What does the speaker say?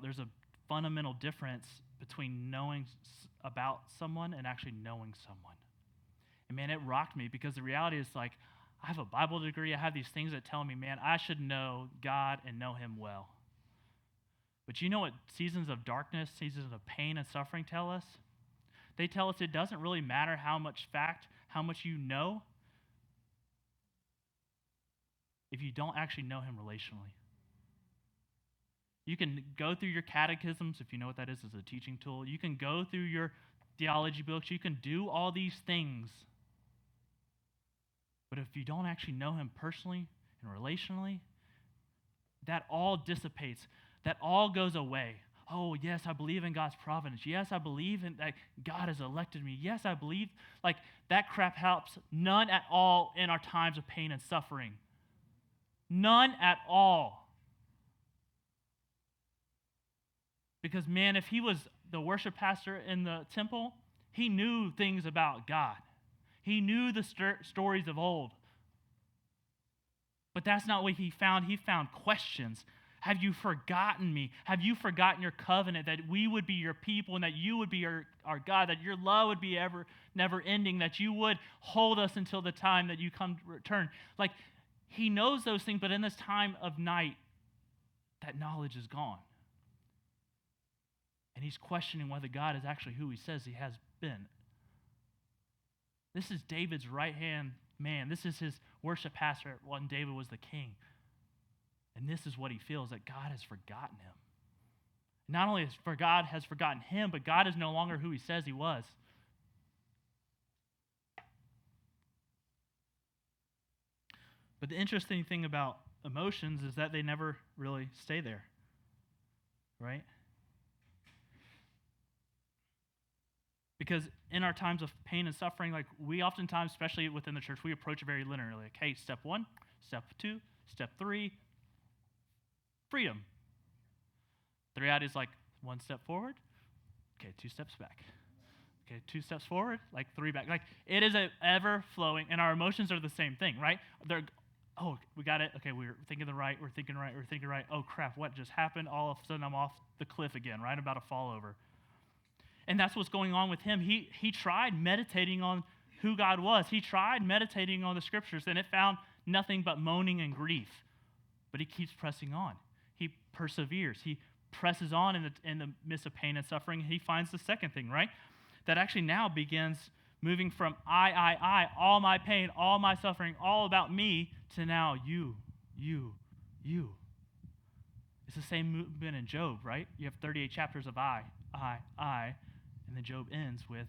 there's a fundamental difference between knowing about someone and actually knowing someone. And man, it rocked me because the reality is like, I have a Bible degree. I have these things that tell me, man, I should know God and know him well. But you know what seasons of darkness, seasons of pain and suffering tell us? They tell us it doesn't really matter how much you know, if you don't actually know him relationally. You can go through your catechisms, if you know what that is as a teaching tool. You can go through your theology books. You can do all these things. But if you don't actually know him personally and relationally, that all dissipates. That all goes away. Oh, yes, I believe in God's providence. Yes, I believe in that God has elected me. Yes, I believe, like, that crap helps none at all in our times of pain and suffering. None at all. Because, man, if he was the worship pastor in the temple, he knew things about God. He knew the stories of old. But that's not what he found. He found questions. Have you forgotten me? Have you forgotten your covenant, that we would be your people and that you would be our God, that your love would be ever never ending, that you would hold us until the time that you come to return? Like, he knows those things, but in this time of night, that knowledge is gone. And he's questioning whether God is actually who he says he has been. This is David's right-hand man. This is his worship pastor when David was the king. And this is what he feels, that God has forgotten him. Not only has God has forgotten him, but God is no longer who he says he was. But the interesting thing about emotions is that they never really stay there, right? Because in our times of pain and suffering, like, we oftentimes, especially within the church, we approach it very linearly. Like, hey, step 1, step 2, step 3, freedom. The reality is, like, 1 step forward, okay, 2 steps back. Okay, 2 steps forward, like 3 back. Like, it is a ever-flowing, and our emotions are the same thing, right? They're, oh, we got it. Okay, we're thinking right. Oh, crap, what just happened? All of a sudden, I'm off the cliff again, right? I'm about to fall over. And that's what's going on with him. He tried meditating on who God was. He tried meditating on the scriptures, and it found nothing but moaning and grief. But he keeps pressing on. He perseveres. He presses on in the midst of pain and suffering. He finds the second thing, right? That actually now begins moving from I, all my pain, all my suffering, all about me, to now you. It's the same movement in Job, right? You have 38 chapters of I. And then Job ends with